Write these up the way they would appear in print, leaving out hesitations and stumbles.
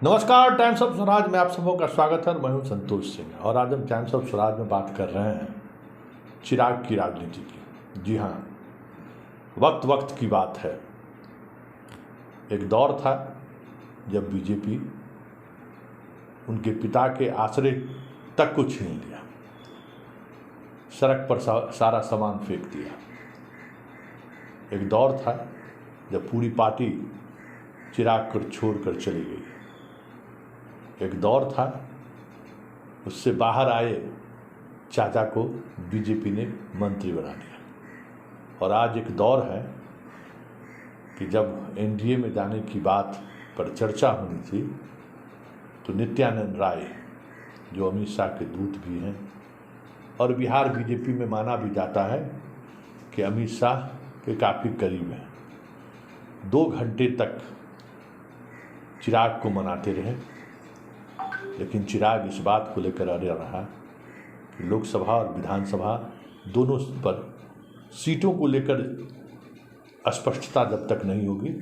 नमस्कार, times of Swaraj में आप सबों का स्वागत है। मैं हूं संतोष सिंह और आज हम टाइम्स ऑफ स्वराज में बात कर रहे हैं चिराग की राजनीति की। जी हाँ, वक्त वक्त की बात है। एक दौर था जब बीजेपी उनके पिता के आश्रय तक को छीन लिया, सड़क पर सारा सामान फेंक दिया। एक दौर था जब पूरी पार्टी चिराग को छोड़कर चली गई। एक दौर था उससे बाहर आए चाचा को बीजेपी ने मंत्री बना दिया। और आज एक दौर है कि जब एनडीए में जाने की बात पर चर्चा होनी थी तो नित्यानंद राय, जो अमित शाह के दूत भी हैं और बिहार बीजेपी में माना भी जाता है कि अमित शाह के काफ़ी करीब हैं, 2 घंटे तक चिराग को मनाते रहे। लेकिन चिराग इस बात को लेकर अड़े रहा कि लोकसभा और विधानसभा दोनों पर सीटों को लेकर स्पष्टता जब तक नहीं होगी,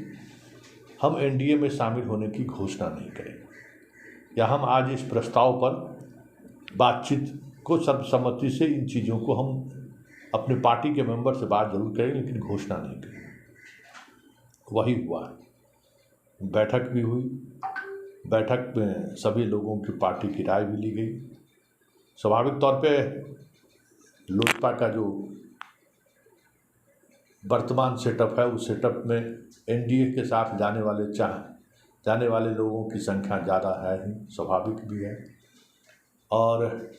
हम एनडीए में शामिल होने की घोषणा नहीं करेंगे। या हम आज इस प्रस्ताव पर बातचीत को सर्वसम्मति से इन चीज़ों को हम अपने पार्टी के मेंबर से बात जरूर करेंगे, लेकिन घोषणा नहीं करेंगे। वही हुआ, बैठक भी हुई। बैठक में सभी लोगों की पार्टी की राय भी ली गई। स्वाभाविक तौर पे लोजपा का जो वर्तमान सेटअप है उस सेटअप में एनडीए के साथ जाने वाले लोगों की संख्या ज़्यादा है ही, स्वाभाविक भी है। और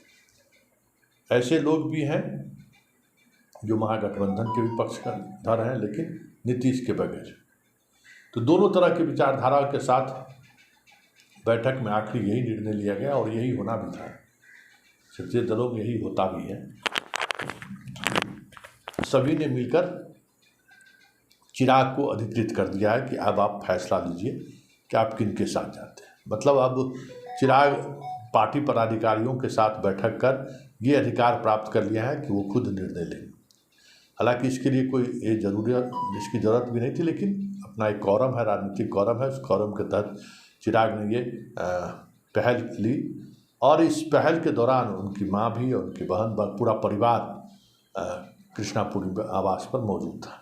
ऐसे लोग भी हैं जो महागठबंधन के भी पक्षधर हैं, लेकिन नीतीश के बगैर। तो दोनों तरह की विचारधारा के साथ बैठक में आखिर यही निर्णय लिया गया और यही होना भी था। क्षेत्रीय दलों में यही होता भी है। सभी ने मिलकर चिराग को अधिकृत कर दिया है कि अब आप फैसला लीजिए कि आप किन के साथ जाते हैं। मतलब अब चिराग पार्टी पदाधिकारियों के साथ बैठक कर ये अधिकार प्राप्त कर लिया है कि वो खुद निर्णय लें। हालांकि इसके लिए इसकी ज़रूरत भी नहीं थी, लेकिन अपना एक कॉरम है, राजनीतिक कॉरम है, उस कॉरम के तहत चिराग ने ये पहल ली। और इस पहल के दौरान उनकी माँ भी और उनकी बहन, पूरा परिवार कृष्णापुरी आवास पर मौजूद था।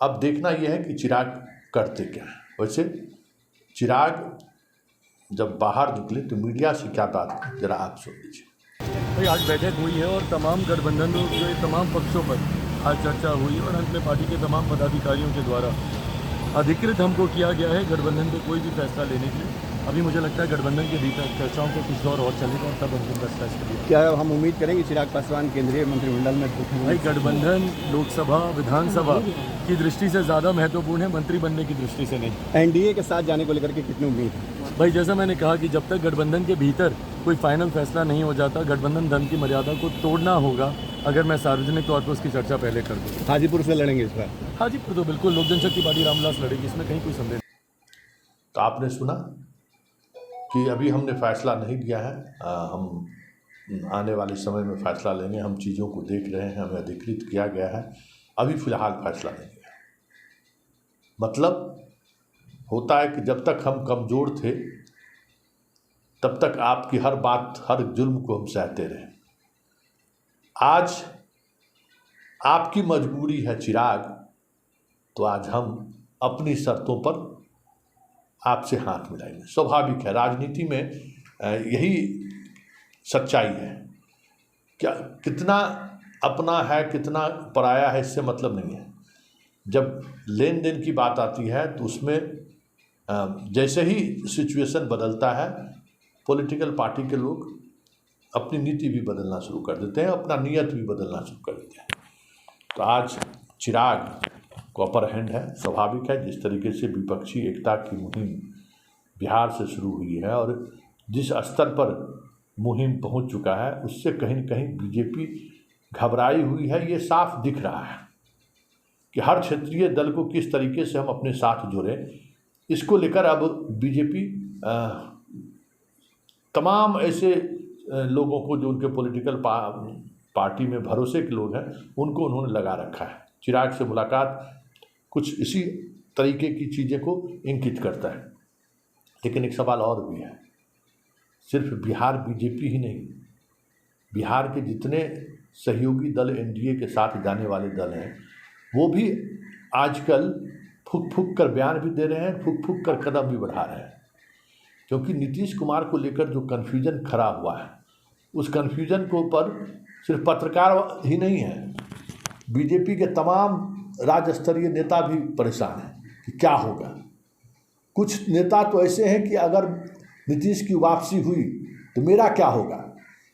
अब देखना यह है कि चिराग करते क्या है। वैसे चिराग जब बाहर निकले तो मीडिया से क्या बात की, जरा आप सुन लीजिए। भाई आज बैठक हुई है और तमाम गठबंधनों के तमाम पक्षों पर आज चर्चा हुई और अंत में पार्टी के तमाम पदाधिकारियों के द्वारा अधिकृत हमको किया गया है गठबंधन को कोई भी फैसला लेने के लिए। अभी मुझे लगता है गठबंधन के भीतर चर्चाओं को कुछ दौर और चलेगा और तब अंतिम फैसला लिया। क्या हम उम्मीद करेंगे चिराग पासवान केंद्रीय मंत्रिमंडल में? भाई गठबंधन लोकसभा विधानसभा की दृष्टि से ज़्यादा महत्वपूर्ण है, मंत्री बनने की दृष्टि से नहीं। एनडीए के साथ जाने को लेकर के कितनी उम्मीद है? भाई जैसा मैंने कहा कि जब तक गठबंधन के भीतर कोई फाइनल फैसला नहीं हो जाता, गठबंधन धन की मर्यादा को तोड़ना होगा। अगर मैं सार्वजनिक तौर पर उसकी चर्चा पहले कर दूँ, हाजीपुर से लड़ेंगे इस बार? हाजीपुर तो बिल्कुल लोक जनशक्ति पार्टी रामविलास लड़ेगी, इसमें कहीं कोई संदेह नहीं। तो आपने सुना कि अभी हमने फैसला नहीं लिया है, हम आने वाले समय में फैसला लेंगे। हम चीज़ों को देख रहे हैं, हमें अधिकृत किया गया है, अभी फ़िलहाल फैसला नहीं लिया। मतलब होता है कि जब तक हम कमज़ोर थे तब तक आपकी हर बात, हर जुल्म को हम सहते रहे। आज आपकी मजबूरी है चिराग, तो आज हम अपनी शर्तों पर आपसे हाथ मिलाएंगे। स्वाभाविक है, राजनीति में यही सच्चाई है। क्या कितना अपना है कितना पराया है इससे मतलब नहीं है। जब लेन देन की बात आती है तो उसमें जैसे ही सिचुएशन बदलता है, पॉलिटिकल पार्टी के लोग अपनी नीति भी बदलना शुरू कर देते हैं, अपना नीयत भी बदलना शुरू कर देते हैं। तो आज चिराग को अपर हैंड है। स्वाभाविक है, जिस तरीके से विपक्षी एकता की मुहिम बिहार से शुरू हुई है और जिस स्तर पर मुहिम पहुंच चुका है, उससे कहीं न कहीं बीजेपी घबराई हुई है। ये साफ दिख रहा है कि हर क्षेत्रीय दल को किस तरीके से हम अपने साथ जोड़ें, इसको लेकर अब बीजेपी तमाम ऐसे लोगों को जो उनके पॉलिटिकल पार्टी में भरोसे के लोग हैं उनको उन्होंने लगा रखा है। चिराग से मुलाकात कुछ इसी तरीके की चीज़ें को इंगित करता है। लेकिन एक सवाल और भी है, सिर्फ बिहार बीजेपी ही नहीं, बिहार के जितने सहयोगी दल एनडीए के साथ जाने वाले दल हैं वो भी आजकल फूक फूक कर बयान भी दे रहे हैं, फूक फूक कर कदम भी बढ़ा रहे हैं, क्योंकि नीतीश कुमार को लेकर जो कन्फ्यूजन खड़ा हुआ है उस कन्फ्यूजन के ऊपर सिर्फ पत्रकार ही नहीं है, बीजेपी के तमाम राज्य स्तरीय नेता भी परेशान हैं कि क्या होगा। कुछ नेता तो ऐसे हैं कि अगर नीतीश की वापसी हुई तो मेरा क्या होगा,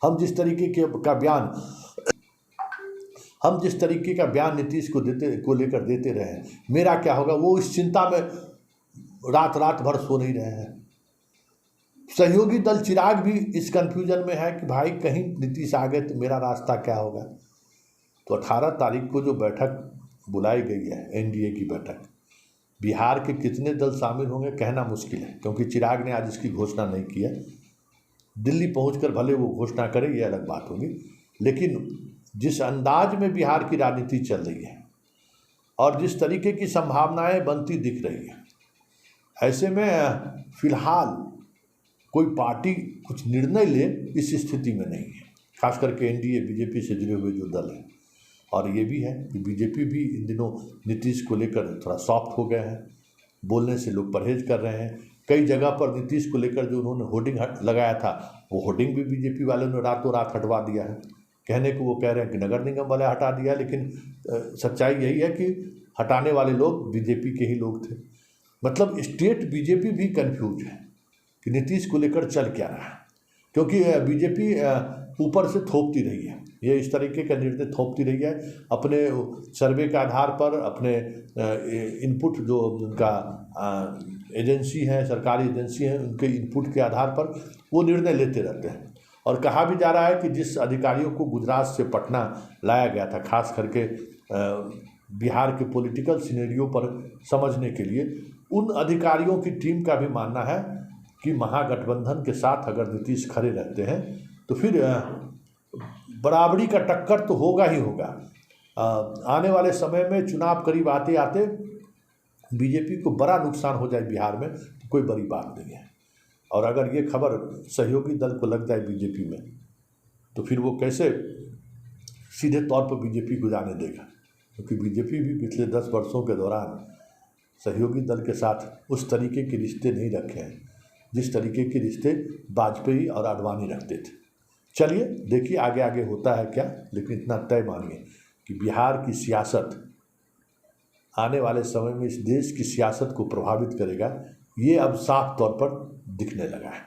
हम जिस तरीके का बयान नीतीश को लेकर देते रहे हैं, मेरा क्या होगा, वो इस चिंता में रात भर सो नहीं रहे हैं। सहयोगी दल चिराग भी इस कन्फ्यूजन में है कि भाई कहीं नीतीश आ गए तो मेरा रास्ता क्या होगा। तो 18 तारीख को जो बैठक बुलाई गई है एनडीए की बैठक, बिहार के कितने दल शामिल होंगे कहना मुश्किल है, क्योंकि चिराग ने आज इसकी घोषणा नहीं की है। दिल्ली पहुंचकर भले वो घोषणा करे, ये अलग बात होगी, लेकिन जिस अंदाज में बिहार की राजनीति चल रही है और जिस तरीके की संभावनाएं बनती दिख रही है, ऐसे में फिलहाल कोई पार्टी कुछ निर्णय ले इस स्थिति में नहीं है, खास करके एनडीए बीजेपी से जुड़े हुए जो दल हैं। और ये भी है कि बीजेपी भी इन दिनों नीतीश को लेकर थोड़ा सॉफ्ट हो गए हैं, बोलने से लोग परहेज कर रहे हैं। कई जगह पर नीतीश को लेकर जो उन्होंने होर्डिंग लगाया था वो होर्डिंग भी बीजेपी वालों ने रातों रात हटवा दिया है। कहने को वो कह रहे हैं कि नगर निगम वाले हटा दिया, लेकिन सच्चाई यही है कि हटाने वाले लोग बीजेपी के ही लोग थे। मतलब स्टेट बीजेपी भी कन्फ्यूज है कि नीतीश को लेकर चल क्या रहा है, क्योंकि बीजेपी ऊपर से थोपती रही है, ये इस तरीके का निर्णय थोपती रही है अपने सर्वे के आधार पर, अपने इनपुट जो उनका एजेंसी है, सरकारी एजेंसी है, उनके इनपुट के आधार पर वो निर्णय लेते रहते हैं। और कहा भी जा रहा है कि जिस अधिकारियों को गुजरात से पटना लाया गया था, खास करके बिहार के पॉलिटिकल सिनेरियो पर समझने के लिए, उन अधिकारियों की टीम का भी मानना है कि महागठबंधन के साथ अगर नीतीश खड़े रहते हैं तो फिर बराबरी का टक्कर तो होगा ही होगा। आने वाले समय में चुनाव करीब आते आते बीजेपी को बड़ा नुकसान हो जाए बिहार में तो कोई बड़ी बात नहीं है। और अगर ये खबर सहयोगी दल को लग जाए बीजेपी में तो फिर वो कैसे सीधे तौर पर बीजेपी को जाने देगा, क्योंकि बीजेपी भी पिछले 10 वर्षों के दौरान सहयोगी दल के साथ उस तरीके के रिश्ते नहीं रखे हैं जिस तरीके के रिश्ते वाजपेयी और आडवाणी रखते थे। चलिए देखिए आगे आगे होता है क्या, लेकिन इतना तय मानिए कि बिहार की सियासत आने वाले समय में इस देश की सियासत को प्रभावित करेगा, ये अब साफ तौर पर दिखने लगा है।